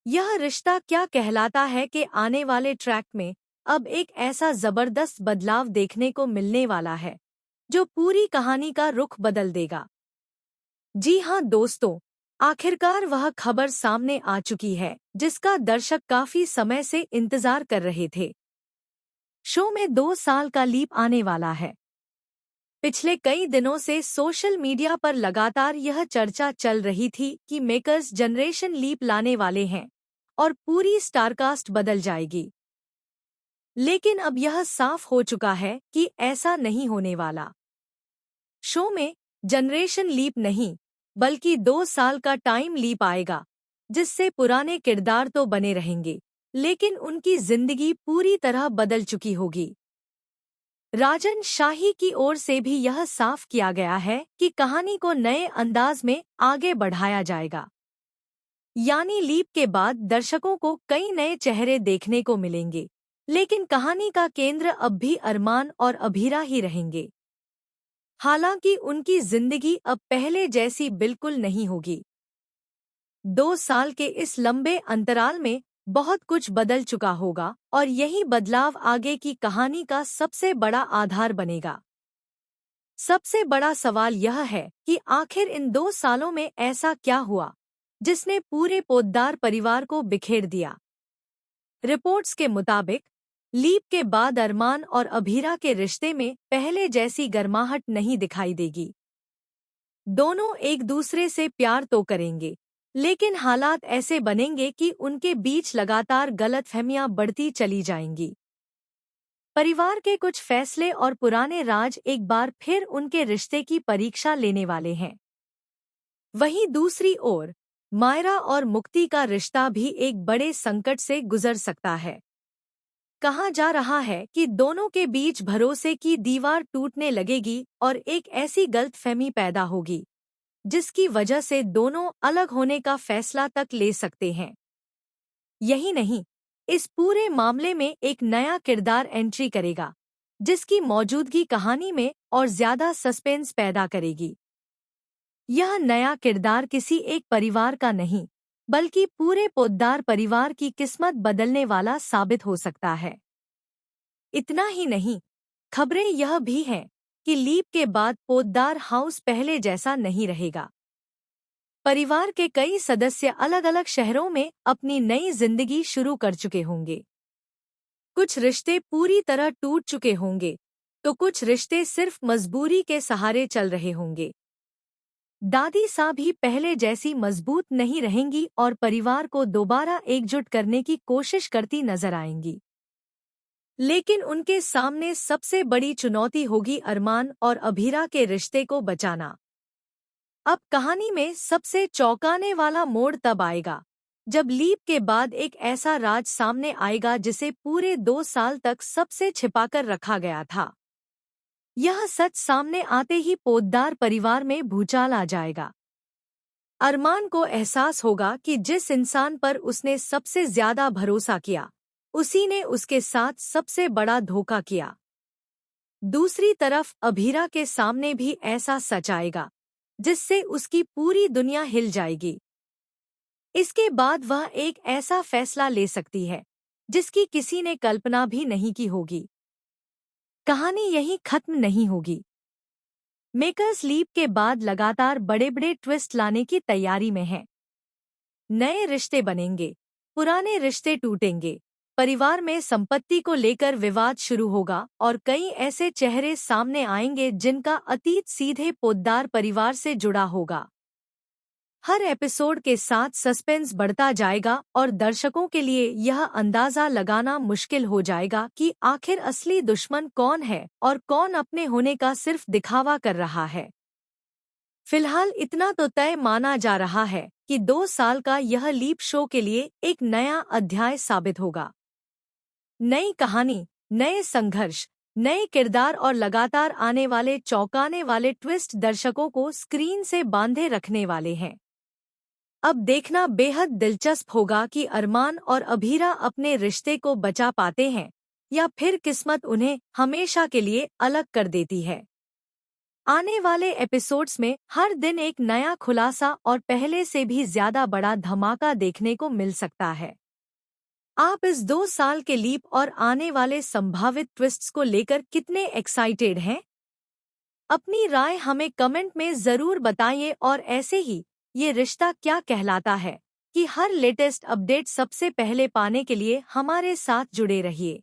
यह रिश्ता क्या कहलाता है कि आने वाले ट्रैक में अब एक ऐसा जबरदस्त बदलाव देखने को मिलने वाला है जो पूरी कहानी का रुख बदल देगा। जी हाँ दोस्तों, आखिरकार वह खबर सामने आ चुकी है जिसका दर्शक काफी समय से इंतजार कर रहे थे। शो में 2 साल का लीप आने वाला है। पिछले कई दिनों से सोशल मीडिया पर लगातार यह चर्चा चल रही थी कि मेकर्स जनरेशन लीप लाने वाले हैं और पूरी स्टारकास्ट बदल जाएगी। लेकिन अब यह साफ हो चुका है कि ऐसा नहीं होने वाला। शो में जनरेशन लीप नहीं, बल्कि 2 साल का टाइम लीप आएगा, जिससे पुराने किरदार तो बने रहेंगे, लेकिन उनकी जिंदगी पूरी तरह बदल चुकी होगी। राजन शाही की ओर से भी यह साफ किया गया है कि कहानी को नए अंदाज में आगे बढ़ाया जाएगा। यानी लीप के बाद दर्शकों को कई नए चेहरे देखने को मिलेंगे, लेकिन कहानी का केंद्र अब भी अरमान और अभीरा ही रहेंगे। हालांकि उनकी जिंदगी अब पहले जैसी बिल्कुल नहीं होगी। 2 साल के इस लंबे अंतराल में बहुत कुछ बदल चुका होगा और यही बदलाव आगे की कहानी का सबसे बड़ा आधार बनेगा। सबसे बड़ा सवाल यह है कि आखिर इन 2 सालों में ऐसा क्या हुआ जिसने पूरे पोद्दार परिवार को बिखेर दिया। रिपोर्ट्स के मुताबिक लीप के बाद अरमान और अभीरा के रिश्ते में पहले जैसी गर्माहट नहीं दिखाई देगी। दोनों एक दूसरे से प्यार तो करेंगे, लेकिन हालात ऐसे बनेंगे कि उनके बीच लगातार गलतफहमियां बढ़ती चली जाएंगी। परिवार के कुछ फैसले और पुराने राज एक बार फिर उनके रिश्ते की परीक्षा लेने वाले हैं। वहीं दूसरी ओर मायरा और मुक्ति का रिश्ता भी एक बड़े संकट से गुजर सकता है। कहा जा रहा है कि दोनों के बीच भरोसे की दीवार टूटने लगेगी और एक ऐसी गलतफहमी पैदा होगी जिसकी वजह से दोनों अलग होने का फैसला तक ले सकते हैं। यही नहीं, इस पूरे मामले में एक नया किरदार एंट्री करेगा, जिसकी मौजूदगी कहानी में और ज्यादा सस्पेंस पैदा करेगी। यह नया किरदार किसी एक परिवार का नहीं, बल्कि पूरे पोद्दार परिवार की किस्मत बदलने वाला साबित हो सकता है। इतना ही नहीं, खबरें यह भी हैं कि लीप के बाद पोद्दार हाउस पहले जैसा नहीं रहेगा। परिवार के कई सदस्य अलग अलग शहरों में अपनी नई जिंदगी शुरू कर चुके होंगे। कुछ रिश्ते पूरी तरह टूट चुके होंगे, तो कुछ रिश्ते सिर्फ मजबूरी के सहारे चल रहे होंगे। दादी साहब भी पहले जैसी मजबूत नहीं रहेंगी और परिवार को दोबारा एकजुट करने की कोशिश करती नजर आएंगी। लेकिन उनके सामने सबसे बड़ी चुनौती होगी अरमान और अभीरा के रिश्ते को बचाना। अब कहानी में सबसे चौंकाने वाला मोड़ तब आएगा जब लीप के बाद एक ऐसा राज सामने आएगा जिसे पूरे 2 साल तक सबसे छिपाकर रखा गया था। यह सच सामने आते ही पोद्दार परिवार में भूचाल आ जाएगा। अरमान को एहसास होगा कि जिस इंसान पर उसने सबसे ज्यादा भरोसा किया, उसी ने उसके साथ सबसे बड़ा धोखा किया। दूसरी तरफ अभीरा के सामने भी ऐसा सच आएगा जिससे उसकी पूरी दुनिया हिल जाएगी। इसके बाद वह एक ऐसा फैसला ले सकती है जिसकी किसी ने कल्पना भी नहीं की होगी। कहानी यहीं खत्म नहीं होगी। मेकर्स लीप के बाद लगातार बड़े बड़े ट्विस्ट लाने की तैयारी में है। नए रिश्ते बनेंगे, पुराने रिश्ते टूटेंगे, परिवार में संपत्ति को लेकर विवाद शुरू होगा और कई ऐसे चेहरे सामने आएंगे जिनका अतीत सीधे पोद्दार परिवार से जुड़ा होगा। हर एपिसोड के साथ सस्पेंस बढ़ता जाएगा और दर्शकों के लिए यह अंदाजा लगाना मुश्किल हो जाएगा कि आखिर असली दुश्मन कौन है और कौन अपने होने का सिर्फ दिखावा कर रहा है। फिलहाल इतना तो तय माना जा रहा है कि 2 साल का यह लीप शो के लिए एक नया अध्याय साबित होगा। नई कहानी, नए संघर्ष, नए किरदार और लगातार आने वाले चौंकाने वाले ट्विस्ट दर्शकों को स्क्रीन से बांधे रखने वाले हैं। अब देखना बेहद दिलचस्प होगा कि अरमान और अभीरा अपने रिश्ते को बचा पाते हैं या फिर किस्मत उन्हें हमेशा के लिए अलग कर देती है। आने वाले एपिसोड्स में हर दिन एक नया खुलासा और पहले से भी ज्यादा बड़ा धमाका देखने को मिल सकता है। आप इस 2 साल के लीप और आने वाले संभावित ट्विस्ट्स को लेकर कितने एक्साइटेड हैं? अपनी राय हमें कमेंट में जरूर बताइए और ऐसे ही ये रिश्ता क्या कहलाता है कि हर लेटेस्ट अपडेट सबसे पहले पाने के लिए हमारे साथ जुड़े रहिए।